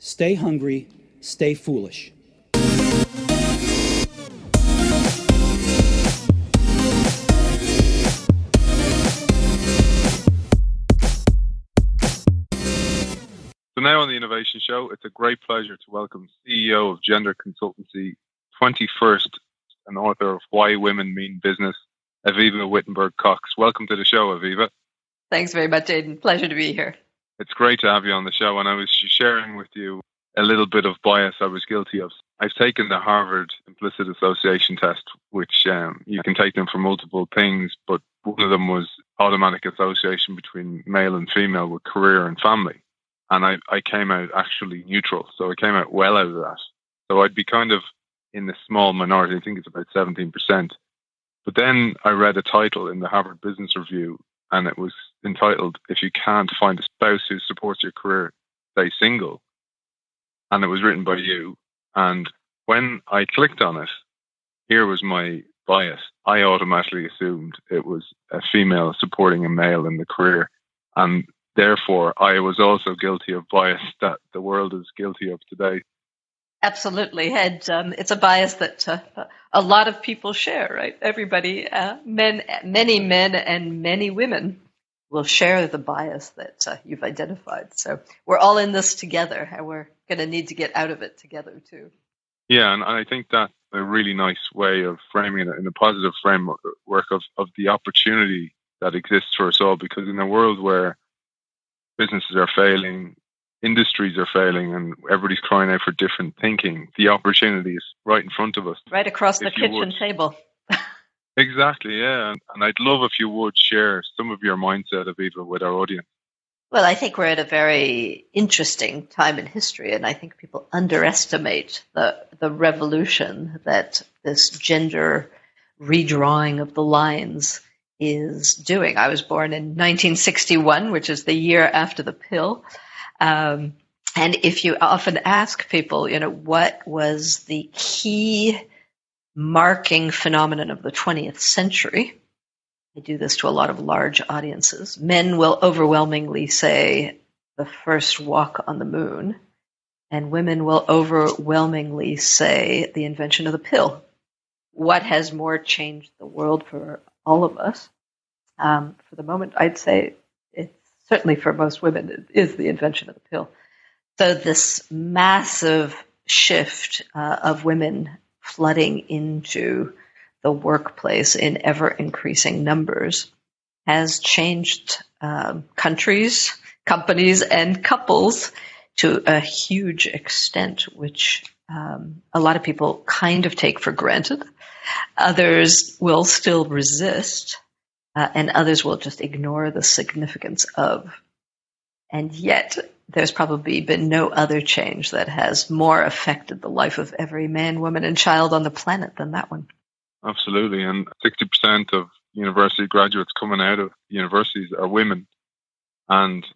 Stay hungry, stay foolish. So now on the Innovation Show, it's a great pleasure to welcome CEO of gender consultancy 21st and author of Why Women Mean Business, Aviva Wittenberg-Cox. Welcome to the show, Aviva. Thanks very much, Aidan. Pleasure to be here. It's great to have you on the show, and I was sharing with you a little bit of bias I was guilty of. I've taken the Harvard Implicit Association test, which you can take them for multiple things, but one of them was automatic association between male and female with career and family. And I came out actually neutral, so I came out well out of that. So I'd be kind of in the small minority, I think it's about 17%. But then I read a title in the Harvard Business Review, and it was entitled, If You Can't Find a Spouse Who Supports Your Career, Stay Single. And it was written by you. And when I clicked on it, here was my bias. I automatically assumed it was a female supporting a male in the career. And therefore, I was also guilty of bias that the world is guilty of today. Absolutely. And it's a bias that a lot of people share, right? Everybody, many men and many women will share the bias that you've identified. So we're all in this together, and we're going to need to get out of it together too. Yeah, and I think that's a really nice way of framing it in a positive framework of the opportunity that exists for us all, because in a world where businesses are failing, industries are failing, and everybody's crying out for different thinking, the opportunity is right in front of us. Right across the kitchen table. Exactly, yeah. And I'd love if you would share some of your mindset, Aviva, with our audience. Well, I think we're at a very interesting time in history, and I think people underestimate the revolution that this gender redrawing of the lines is doing. I was born in 1961, which is the year after the pill. And if you often ask people, what was the key marking phenomenon of the 20th century, I do this to a lot of large audiences, men will overwhelmingly say the first walk on the moon, and women will overwhelmingly say the invention of the pill. What has more changed the world for all of us? For the moment, I'd say it's certainly for most women, it is the invention of the pill. So this massive shift of women flooding into the workplace in ever-increasing numbers has changed countries, companies, and couples to a huge extent, which a lot of people kind of take for granted. Others will still resist, and others will just ignore the significance of. And yet, there's probably been no other change that has more affected the life of every man, woman, and child on the planet than that one. Absolutely. And 60% of university graduates coming out of universities are women. And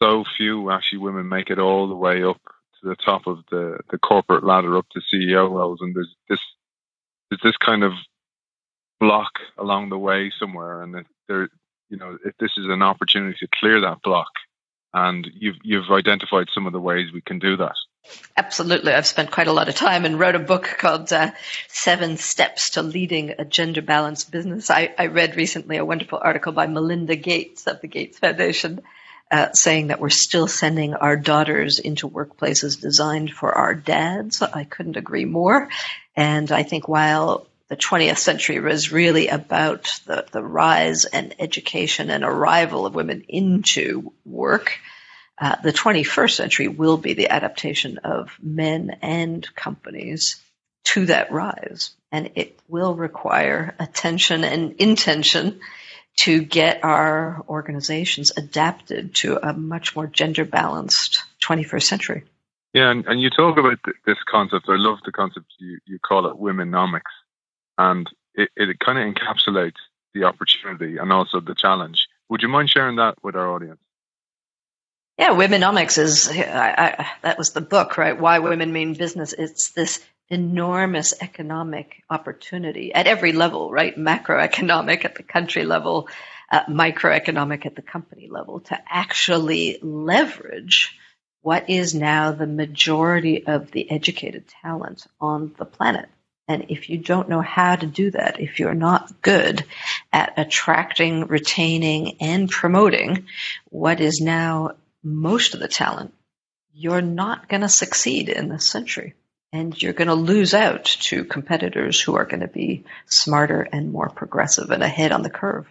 so few actually women make it all the way up to the top of the corporate ladder, up to CEO roles. And there's this kind of block along the way somewhere. And if this is an opportunity to clear that block, and you've identified some of the ways we can do that. Absolutely. I've spent quite a lot of time and wrote a book called 7 Steps to Leading a Gender Balanced Business. I read recently a wonderful article by Melinda Gates of the Gates Foundation saying that we're still sending our daughters into workplaces designed for our dads. I couldn't agree more. And I think while the 20th century was really about the rise and education and arrival of women into work, the 21st century will be the adaptation of men and companies to that rise. And it will require attention and intention to get our organizations adapted to a much more gender-balanced 21st century. Yeah, and you talk about this concept. I love the concept. You call it womenomics. And it kind of encapsulates the opportunity and also the challenge. Would you mind sharing that with our audience? Yeah, Womenomics is, that was the book, right? Why Women Mean Business. It's this enormous economic opportunity at every level, right? Macroeconomic at the country level, microeconomic at the company level, to actually leverage what is now the majority of the educated talent on the planet. And if you don't know how to do that, if you're not good at attracting, retaining, and promoting what is now most of the talent, you're not going to succeed in this century. And you're going to lose out to competitors who are going to be smarter and more progressive and ahead on the curve.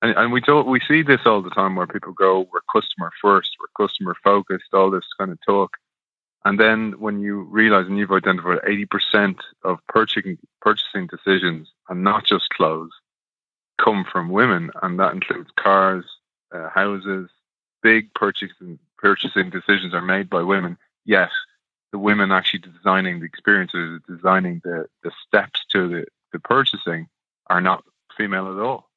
And we see this all the time where people go, we're customer first, we're customer focused, all this kind of talk. And then when you realize and you've identified 80% of purchasing decisions, and not just clothes, come from women, and that includes cars, houses, big purchasing decisions are made by women. Yes, the women actually designing the experiences, designing the steps to the purchasing are not female at all.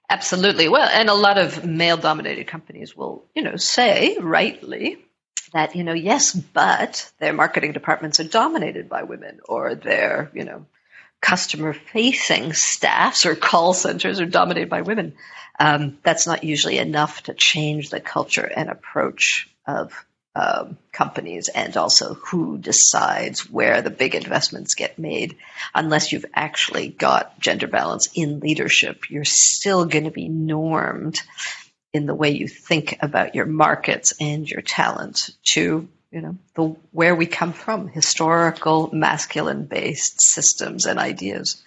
Absolutely. Well, and a lot of male-dominated companies will, say rightly that, yes, but their marketing departments are dominated by women, or their, customer-facing staffs or call centers are dominated by women. That's not usually enough to change the culture and approach of companies, and also who decides where the big investments get made. Unless you've actually got gender balance in leadership, you're still going to be normed in the way you think about your markets and your talent to, where we come from, historical masculine-based systems and ideas.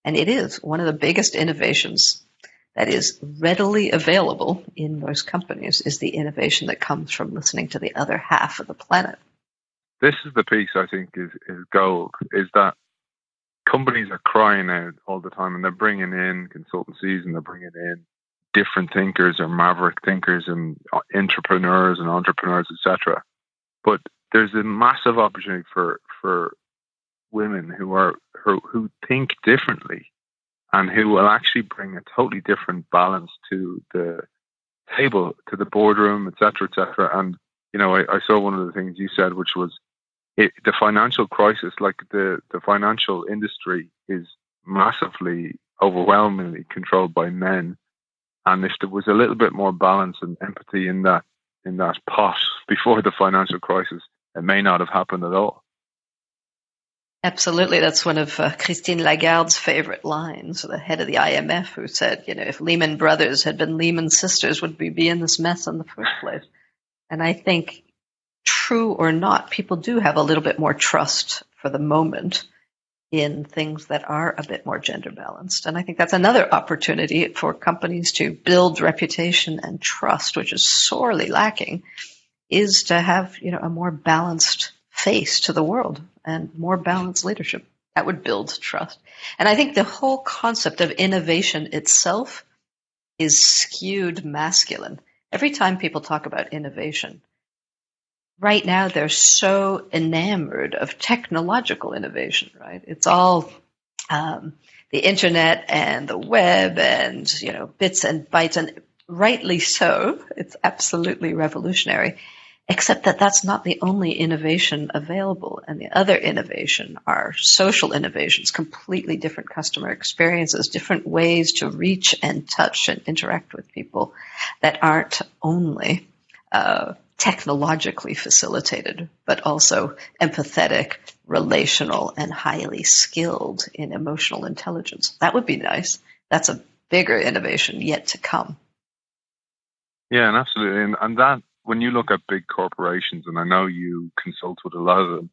And it is one of the biggest innovations that is readily available in most companies, is the innovation that comes from listening to the other half of the planet. This is the piece I think is gold, is that companies are crying out all the time, and they're bringing in consultancies, and they're bringing in different thinkers or maverick thinkers and entrepreneurs, etc. But there's a massive opportunity for women who think differently, and who will actually bring a totally different balance to the table, to the boardroom, et cetera. And, I saw one of the things you said, which was the financial crisis, like the financial industry is massively, overwhelmingly controlled by men. And if there was a little bit more balance and empathy in that pot before the financial crisis, it may not have happened at all. Absolutely. That's one of Christine Lagarde's favorite lines, the head of the IMF, who said, if Lehman Brothers had been Lehman Sisters, would we be in this mess in the first place? And I think, true or not, people do have a little bit more trust for the moment in things that are a bit more gender balanced. And I think that's another opportunity for companies to build reputation and trust, which is sorely lacking, is to have, a more balanced face to the world and more balanced leadership. That would build trust. And I think the whole concept of innovation itself is skewed masculine. Every time people talk about innovation, right now they're so enamored of technological innovation, right? It's all the internet and the web and, bits and bytes, and rightly so. It's absolutely revolutionary. Except that that's not the only innovation available. And the other innovation are social innovations, completely different customer experiences, different ways to reach and touch and interact with people that aren't only technologically facilitated, but also empathetic, relational, and highly skilled in emotional intelligence. That would be nice. That's a bigger innovation yet to come. Yeah, and absolutely. And that, when you look at big corporations, and I know you consult with a lot of them,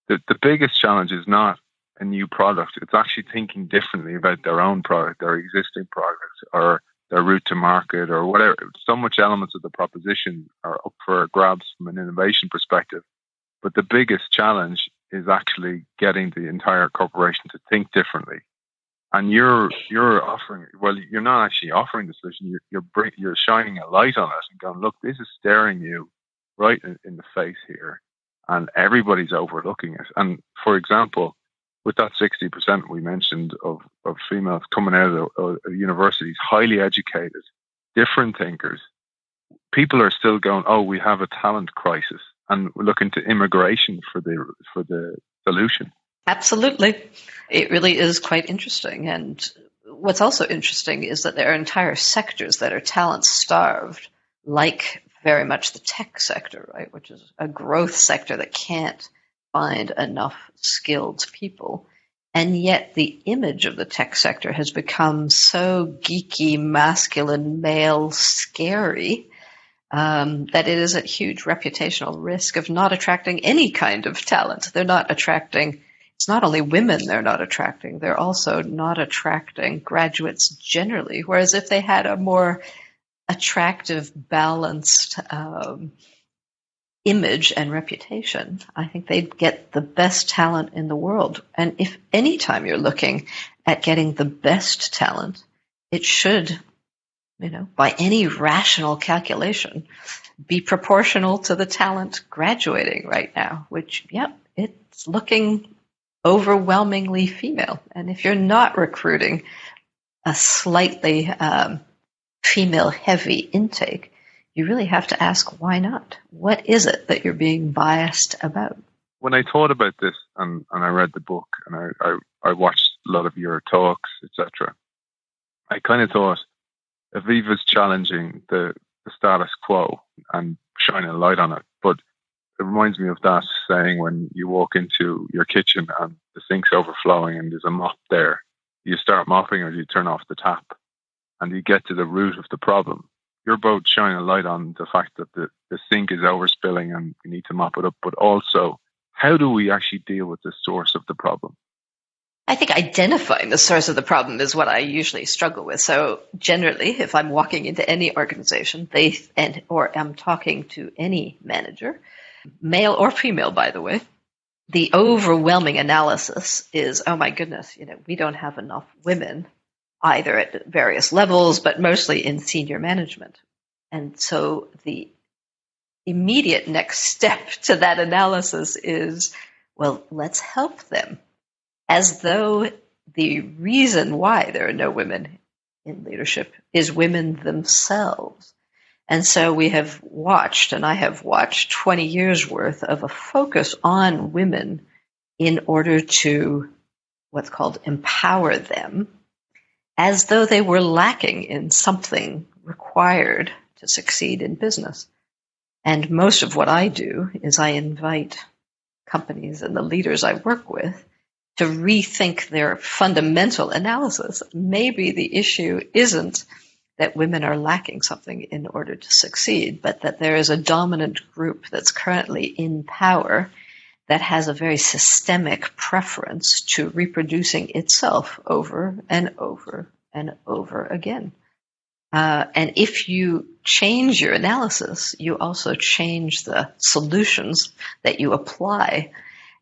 the biggest challenge is not a new product. It's actually thinking differently about their own product, their existing products, or their route to market, or whatever. So much elements of the proposition are up for grabs from an innovation perspective. But the biggest challenge is actually getting the entire corporation to think differently. And you're offering, well, you're not actually offering the solution. You're shining a light on it and going, look, this is staring you right in the face here, and everybody's overlooking it. And for example, with that 60% we mentioned of females coming out of universities, highly educated, different thinkers, people are still going, oh, we have a talent crisis, and we're looking to immigration for the solution. Absolutely. It really is quite interesting. And what's also interesting is that there are entire sectors that are talent starved, like very much the tech sector, right, which is a growth sector that can't find enough skilled people. And yet the image of the tech sector has become so geeky, masculine, male, scary, that it is at huge reputational risk of not attracting any kind of talent. They're not attracting, it's not only women they're not attracting, they're also not attracting graduates generally. Whereas if they had a more attractive, balanced image and reputation, I think they'd get the best talent in the world. And if any time you're looking at getting the best talent, it should, by any rational calculation, be proportional to the talent graduating right now, which, it's looking overwhelmingly female. And if you're not recruiting a slightly female-heavy intake, you really have to ask, why not? What is it that you're being biased about? When I thought about this and I read the book and I watched a lot of your talks, etc., I kind of thought, Aviva's challenging the status quo and shining a light on it. But it reminds me of that saying when you walk into your kitchen and the sink's overflowing and there's a mop there. You start mopping or you turn off the tap and you get to the root of the problem. You're both shining a light on the fact that the sink is overspilling and we need to mop it up, but also how do we actually deal with the source of the problem? I think identifying the source of the problem is what I usually struggle with. So generally, if I'm walking into any organization, or I'm talking to any manager, male or female, by the way, the overwhelming analysis is, oh my goodness, we don't have enough women either at various levels, but mostly in senior management. And so the immediate next step to that analysis is, well, let's help them. As though the reason why there are no women in leadership is women themselves. And so we have watched, and I have watched 20 years worth of a focus on women in order to what's called empower them, as though they were lacking in something required to succeed in business. And most of what I do is I invite companies and the leaders I work with to rethink their fundamental analysis. Maybe the issue isn't that women are lacking something in order to succeed, but that there is a dominant group that's currently in power that has a very systemic preference to reproducing itself over and over and over again. And if you change your analysis, you also change the solutions that you apply.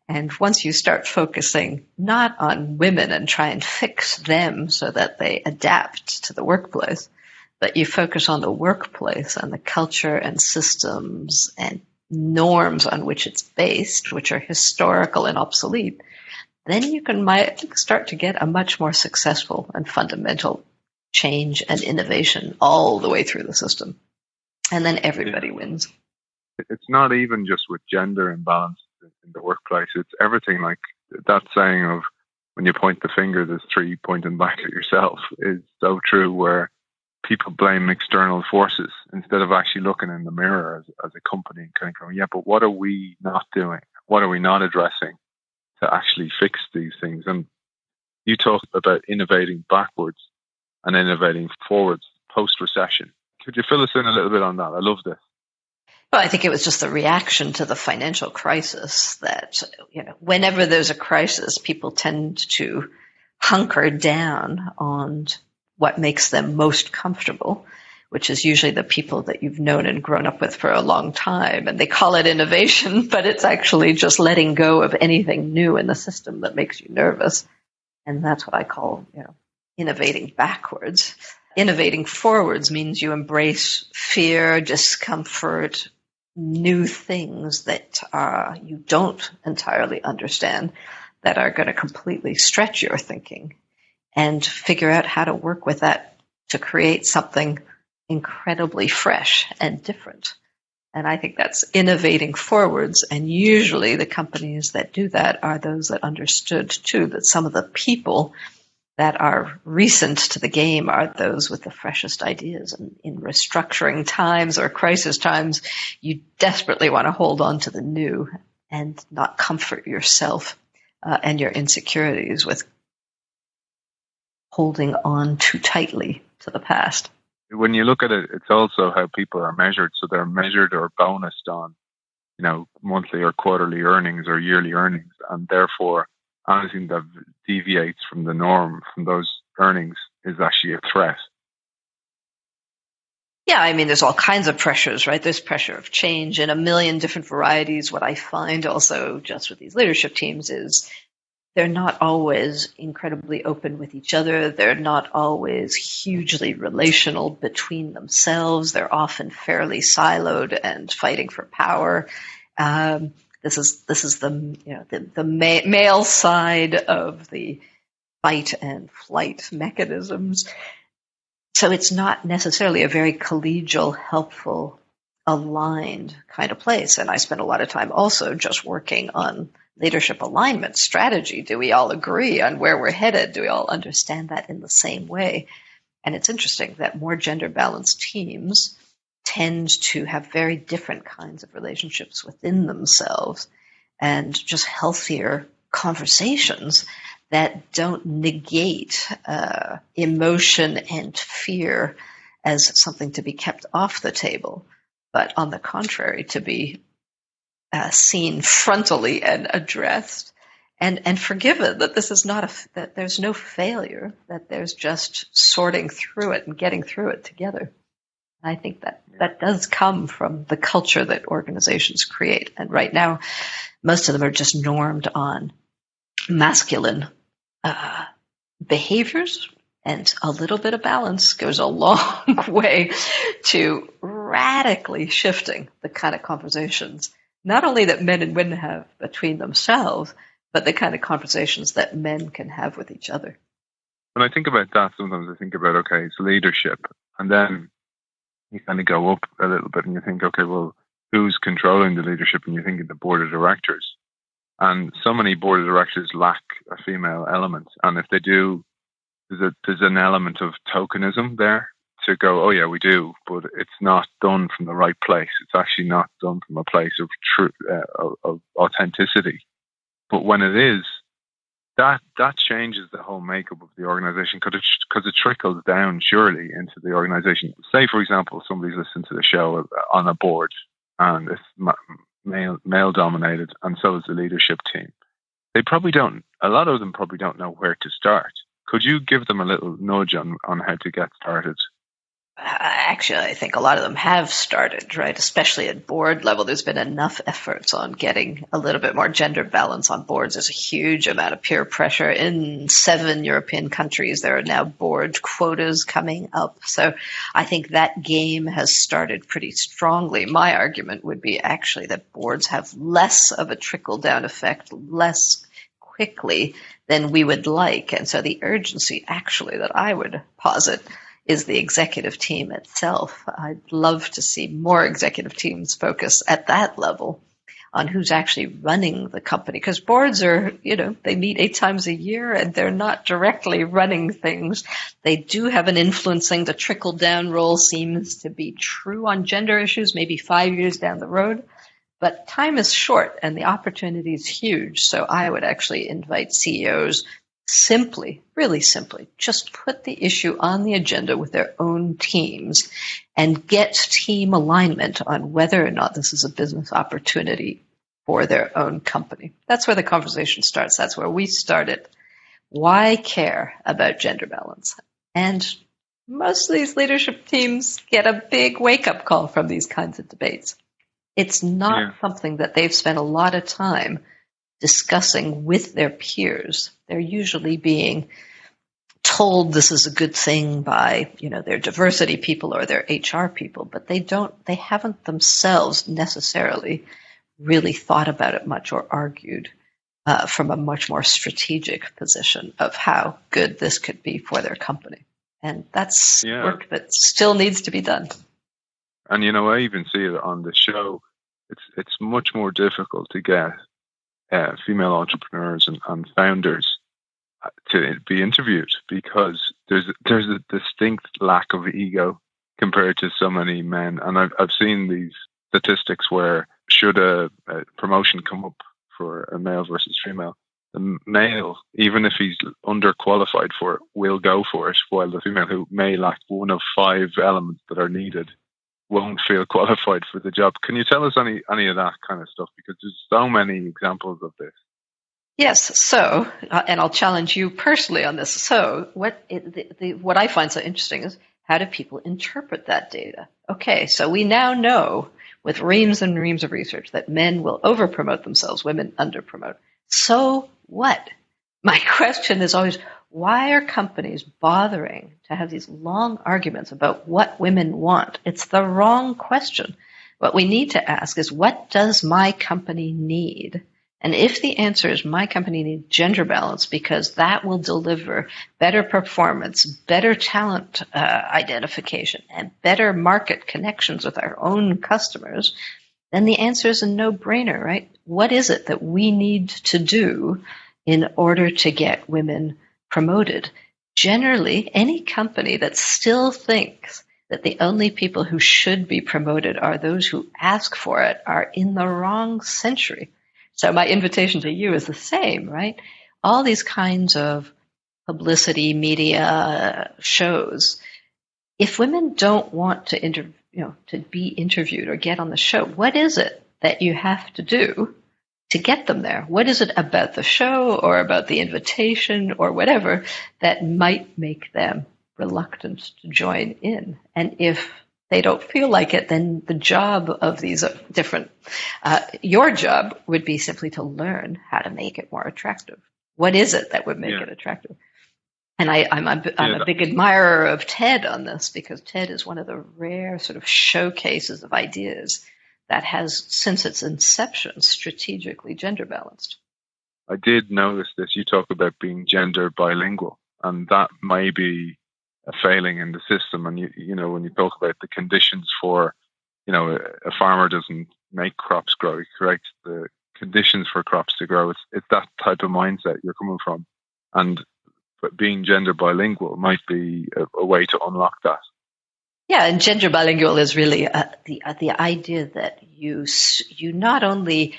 And once you start focusing not on women and try and fix them so that they adapt to the workplace, but you focus on the workplace and the culture and systems and norms on which it's based, which are historical and obsolete, then you might start to get a much more successful and fundamental change and innovation all the way through the system. And then everybody wins. It's not even just with gender imbalance in the workplace. It's everything, like that saying of when you point the finger, there's three pointing back at yourself is so true, where people blame external forces instead of actually looking in the mirror as a company and kind of going, yeah, but what are we not doing? What are we not addressing to actually fix these things? And you talk about innovating backwards and innovating forwards post-recession. Could you fill us in a little bit on that? I love this. Well, I think it was just the reaction to the financial crisis that, whenever there's a crisis, people tend to hunker down on what makes them most comfortable, which is usually the people that you've known and grown up with for a long time. And they call it innovation, but it's actually just letting go of anything new in the system that makes you nervous. And that's what I call, innovating backwards. Innovating forwards means you embrace fear, discomfort, new things that you don't entirely understand that are going to completely stretch your thinking, and figure out how to work with that to create something incredibly fresh and different. And I think that's innovating forwards. And usually the companies that do that are those that understood, too, that some of the people that are recent to the game are those with the freshest ideas. And in restructuring times or crisis times, you desperately want to hold on to the new and not comfort yourself and your insecurities with holding on too tightly to the past. When you look at it, it's also how people are measured. So they're measured or bonused on, monthly or quarterly earnings or yearly earnings, and therefore anything that deviates from the norm from those earnings is actually a threat. Yeah, I mean, there's all kinds of pressures, right? There's pressure of change in a million different varieties. What I find also just with these leadership teams is they're not always incredibly open with each other. They're not always hugely relational between themselves. They're often fairly siloed and fighting for power. This is the male side of the fight and flight mechanisms. So it's not necessarily a very collegial, helpful, aligned kind of place. And I spend a lot of time also just working on leadership alignment strategy. Do we all agree on where we're headed? Do we all understand that in the same way? And it's interesting that more gender balanced teams tend to have very different kinds of relationships within themselves and just healthier conversations that don't negate emotion and fear as something to be kept off the table, but on the contrary, to be seen frontally and addressed and forgiven, that this is not that there's no failure, that there's just sorting through it and getting through it together. I think that does come from the culture that organizations create. And right now, most of them are just normed on masculine behaviors, and a little bit of balance goes a long way to radically shifting the kind of conversations, not only that men and women have between themselves, but the kind of conversations that men can have with each other. When I think about that, sometimes I think about, okay, it's leadership. And then you kind of go up a little bit and you think, okay, well, who's controlling the leadership? And you think of the board of directors. And so many board of directors lack a female element. And if they do, there's an element of tokenism there to go, oh yeah, we do, but it's not done from the right place. It's actually not done from a place of of authenticity. But when it is, that changes the whole makeup of the organization because it trickles down surely into the organization. Say, for example, somebody's listening to the show on a board and it's male dominated, and so is the leadership team. A lot of them probably don't know where to start. Could you give them a little nudge on how to get started? Actually, I think a lot of them have started, right? Especially at board level, there's been enough efforts on getting a little bit more gender balance on boards. There's a huge amount of peer pressure. In 7 European countries, there are now board quotas coming up. So I think that game has started pretty strongly. My argument would be actually that boards have less of a trickle-down effect, less quickly than we would like. And so the urgency actually that I would posit is the executive team itself. I'd love to see more executive teams focus at that level on who's actually running the company. Because boards are, they meet 8 times a year and they're not directly running things. They do have an influencing. The trickle-down role seems to be true on gender issues, maybe 5 years down the road. But time is short and the opportunity is huge. So I would actually invite CEOs really simply, just put the issue on the agenda with their own teams and get team alignment on whether or not this is a business opportunity for their own company. That's where the conversation starts. That's where we started. Why care about gender balance? And most of these leadership teams get a big wake-up call from these kinds of debates. It's not something that they've spent a lot of time discussing with their peers. They're usually being told this is a good thing by, their diversity people or their HR people, but they haven't themselves necessarily really thought about it much or argued from a much more strategic position of how good this could be for their company. And that's work that still needs to be done. And, I even see it on the show. It's much more difficult to get female entrepreneurs and founders to be interviewed, because there's a distinct lack of ego compared to so many men. And I've seen these statistics where should a promotion come up for a male versus female, the male, even if he's underqualified for it, will go for it, while the female, who may lack one of 5 elements that are needed, won't feel qualified for the job. Can you tell us any of that kind of stuff? Because there's so many examples of this. Yes. So, and I'll challenge you personally on this. So, what I find so interesting is, how do people interpret that data? Okay, so we now know with reams and reams of research that men will over-promote themselves, women under-promote. So what? My question is always, why are companies bothering to have these long arguments about what women want? It's the wrong question. What we need to ask is, what does my company need? And if the answer is my company needs gender balance because that will deliver better performance, better talent identification, and better market connections with our own customers, then the answer is a no-brainer, right? What is it that we need to do in order to get women promoted? Generally, any company that still thinks that the only people who should be promoted are those who ask for it are in the wrong century. So my invitation to you is the same, right? All these kinds of publicity, media shows. If women don't want to to be interviewed or get on the show, what is it that you have to do to get them there? What is it about the show or about the invitation or whatever that might make them reluctant to join in? And if they don't feel like it, then the job of these different, your job would be simply to learn how to make it more attractive. What is it that would make it attractive? And I'm a big admirer of TED on this, because TED is one of the rare sort of showcases of ideas that has, since its inception, strategically gender balanced. I did notice this. You talk about being gender bilingual, and that may be a failing in the system. And you know, when you talk about the conditions for, a farmer doesn't make crops grow, he creates the conditions for crops to grow. It's that type of mindset you're coming from, and being gender bilingual might be a way to unlock that. Yeah, and gender bilingual is really the idea that you not only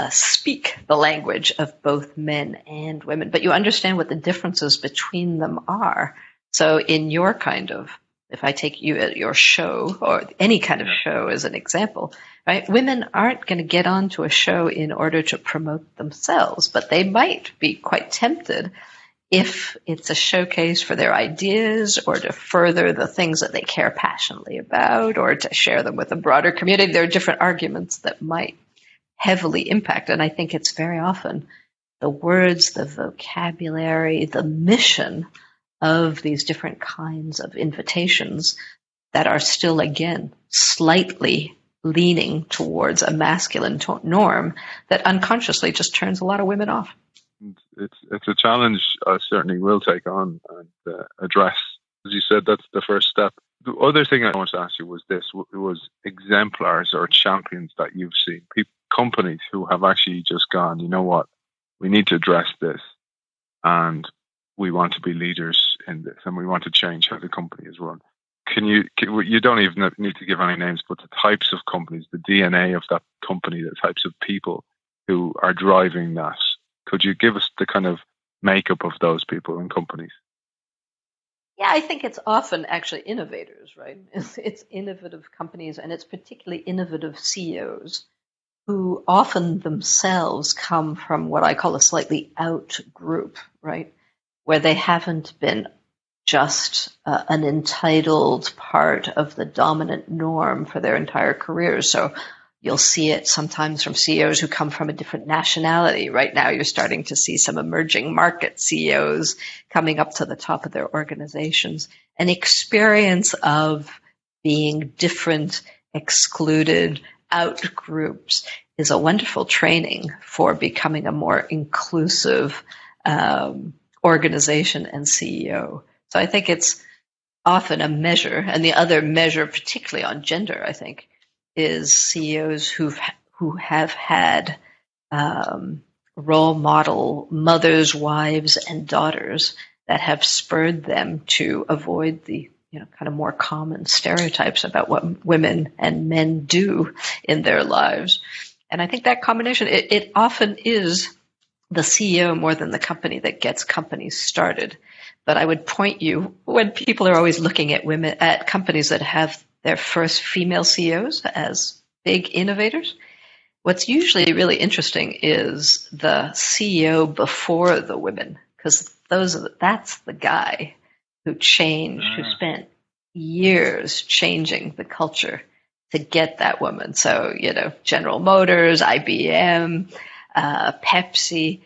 speak the language of both men and women, but you understand what the differences between them are. So in your kind of, if I take you at your show or any kind of show as an example, right? Women aren't going to get onto a show in order to promote themselves, but they might be quite tempted if it's a showcase for their ideas or to further the things that they care passionately about or to share them with a broader community. There are different arguments that might heavily impact. And I think it's very often the words, the vocabulary, the mission of these different kinds of invitations that are still, again, slightly leaning towards a masculine norm that unconsciously just turns a lot of women off. It's a challenge I certainly will take on and address. As you said, that's the first step. The other thing I wanted to ask you was this: was exemplars or champions that you've seen, companies who have actually just gone, you know what, we need to address this, and we want to be leaders in this, and we want to change how the company is run. You don't even need to give any names, but the types of companies, the DNA of that company, the types of people who are driving that. Could you give us the kind of makeup of those people and companies? Yeah, I think it's often actually innovators, right? It's innovative companies, and it's particularly innovative CEOs who often themselves come from what I call a slightly out group, right? Where they haven't been just an entitled part of the dominant norm for their entire careers. So you'll see it sometimes from CEOs who come from a different nationality. Right now, you're starting to see some emerging market CEOs coming up to the top of their organizations. An experience of being different, excluded, out groups is a wonderful training for becoming a more inclusive organization and CEO. So I think it's often a measure. And the other measure, particularly on gender, I think, is CEOs who have had role model mothers, wives, and daughters that have spurred them to avoid the kind of more common stereotypes about what women and men do in their lives. And I think that combination, it often is the CEO more than the company that gets companies started. But I would point you, when people are always looking at companies that have their first female CEOs as big innovators, what's usually really interesting is the CEO before the women, because that's the guy who spent years changing the culture to get that woman. So, General Motors, IBM, Pepsi.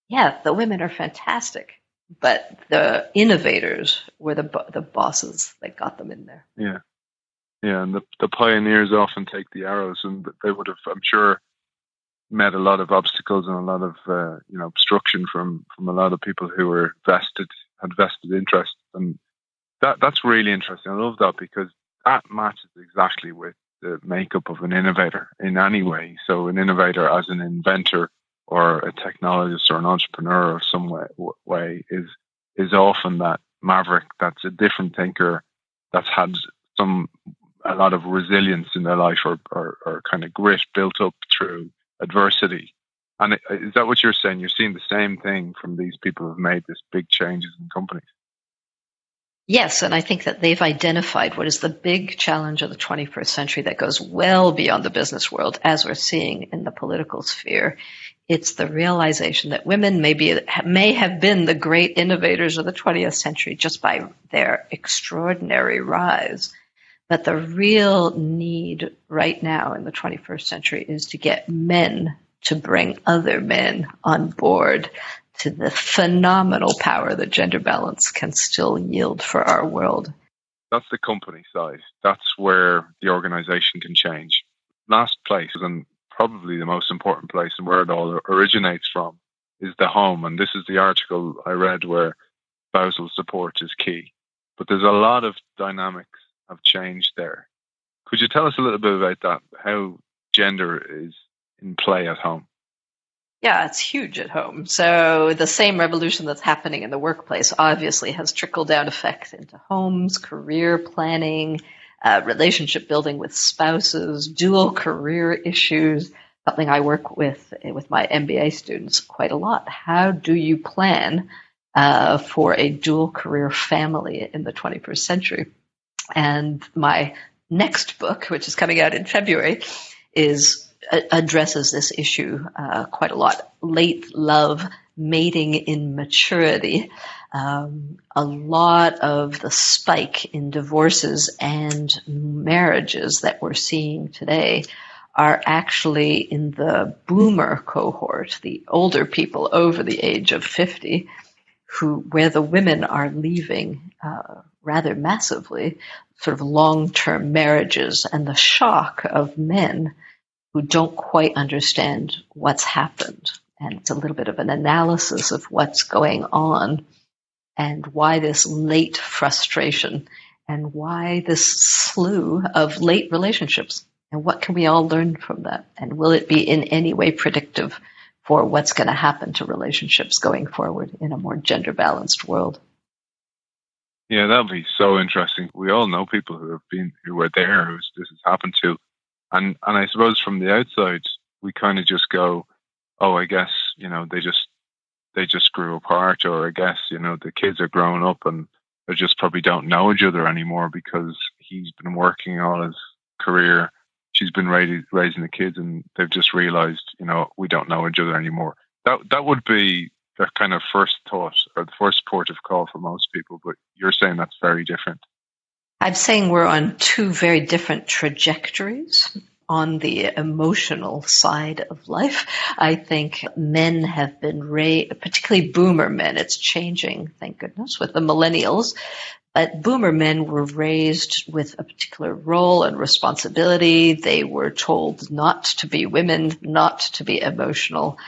Yeah, the women are fantastic, but the innovators were the bosses that got them in there. Yeah. Yeah, and the pioneers often take the arrows, and they would have, I'm sure, met a lot of obstacles and a lot of obstruction from a lot of people who were had vested interest, and that's really interesting. I love that because that matches exactly with the makeup of an innovator in any way. So an innovator as an inventor or a technologist or an entrepreneur of some way is often that maverick that's a different thinker, that's had a lot of resilience in their life or kind of grit built up through adversity. And is that what you're saying? You're seeing the same thing from these people who've made this big changes in companies? Yes, and I think that they've identified what is the big challenge of the 21st century that goes well beyond the business world, as we're seeing in the political sphere. It's the realization that women may have been the great innovators of the 20th century just by their extraordinary rise. But the real need right now in the 21st century is to get men to bring other men on board to the phenomenal power that gender balance can still yield for our world. That's the company side. That's where the organization can change. Last place, and probably the most important place and where it all originates from, is the home. And this is the article I read where spousal support is key. But there's a lot of dynamics have changed there. Could you tell us a little bit about that, how gender is in play at home? Yeah, it's huge at home. So the same revolution that's happening in the workplace obviously has trickle-down effects into homes, career planning, relationship building with spouses, dual career issues, something I work with my MBA students quite a lot. How do you plan for a dual career family in the 21st century? And my next book, which is coming out in February, addresses this issue quite a lot. Late love, mating in maturity. A lot of the spike in divorces and marriages that we're seeing today are actually in the boomer cohort, the older people over the age of 50, where the women are leaving rather massively, sort of long-term marriages, and the shock of men who don't quite understand what's happened. And it's a little bit of an analysis of what's going on and why this late frustration and why this slew of late relationships. And what can we all learn from that? And will it be in any way predictive for what's going to happen to relationships going forward in a more gender-balanced world? Yeah, that'll be so interesting. We all know people who were there, who this has happened to. And I suppose from the outside, we kind of just go, oh, I guess, they just grew apart, or I guess, the kids are growing up and they just probably don't know each other anymore because he's been working all his career. She's been raising the kids and they've just realized, we don't know each other anymore. That would be the kind of first thought or the first port of call for most people, but you're saying that's very different. I'm saying we're on two very different trajectories. On the emotional side of life, I think men have been raised, particularly boomer men. It's changing, thank goodness, with the millennials. But boomer men were raised with a particular role and responsibility. They were told not to be women, not to be emotional.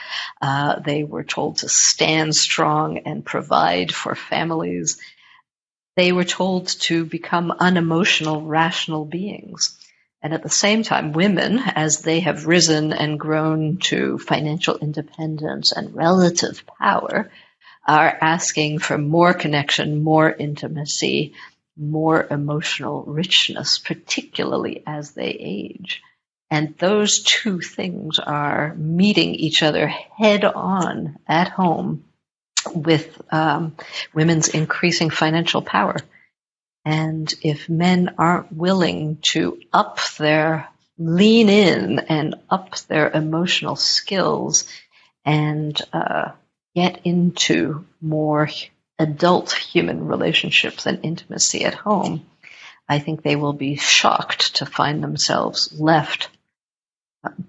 They were told to stand strong and provide for families. They were told to become unemotional, rational beings. And at the same time, women, as they have risen and grown to financial independence and relative power, are asking for more connection, more intimacy, more emotional richness, particularly as they age. And those two things are meeting each other head on at home with women's increasing financial power. And if men aren't willing to lean in and up their emotional skills and get into more adult human relationships and intimacy at home, I think they will be shocked to find themselves left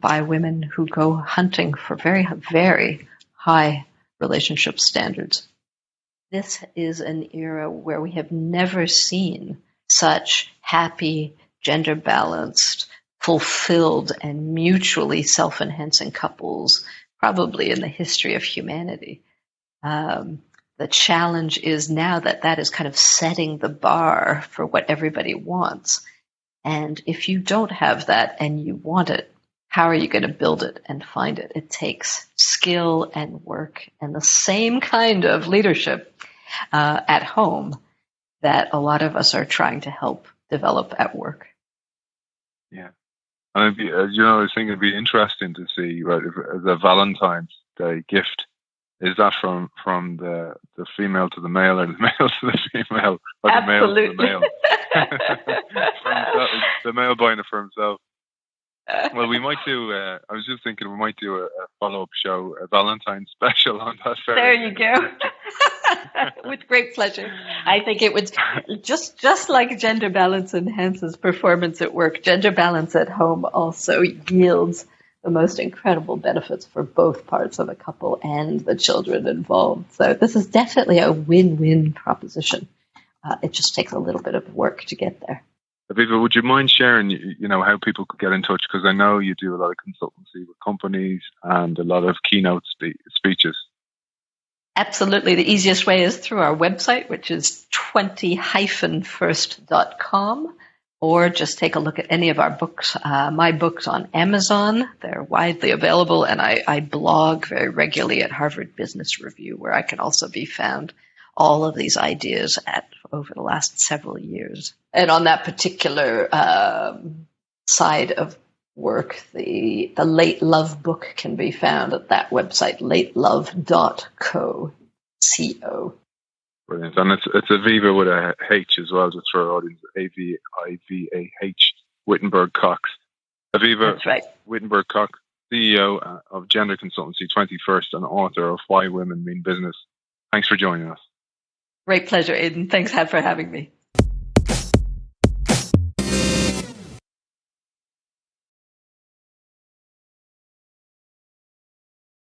by women who go hunting for very, very high relationship standards. This is an era where we have never seen such happy, gender-balanced, fulfilled, and mutually self-enhancing couples, probably in the history of humanity. The challenge is now that is kind of setting the bar for what everybody wants. And if you don't have that and you want it, how are you going to build it and find it? It takes skill and work and the same kind of leadership at home that a lot of us are trying to help develop at work. Yeah. And I was thinking it'd be interesting to see, right, as a Valentine's Day gift, is that from the female to the male, or the male to the female, or the male to the male? The male buying it for himself. Well, we might do. I was just thinking we might do a follow-up show, a Valentine's special on that. There you go. With great pleasure. I think it would just like gender balance enhances performance at work. Gender balance at home also yields the most incredible benefits for both parts of a couple and the children involved. So this is definitely a win-win proposition. It just takes a little bit of work to get there. Aviva, would you mind sharing, how people could get in touch? Because I know you do a lot of consultancy with companies and a lot of keynote speeches. Absolutely. The easiest way is through our website, which is 20-first.com, or just take a look at any of our books, my books on Amazon. They're widely available, and I blog very regularly at Harvard Business Review, where I can also be found all of these ideas over the last several years. And on that particular side of work, the Late Love book can be found at that website, latelove.co. Brilliant. And it's Aviva with a H as well, just for our audience, A-V-I-V-A-H, Wittenberg Cox. Aviva That's right. Wittenberg Cox, CEO of gender consultancy 21st and author of Why Women Mean Business. Thanks for joining us. Great pleasure, Aidan. Thanks for having me.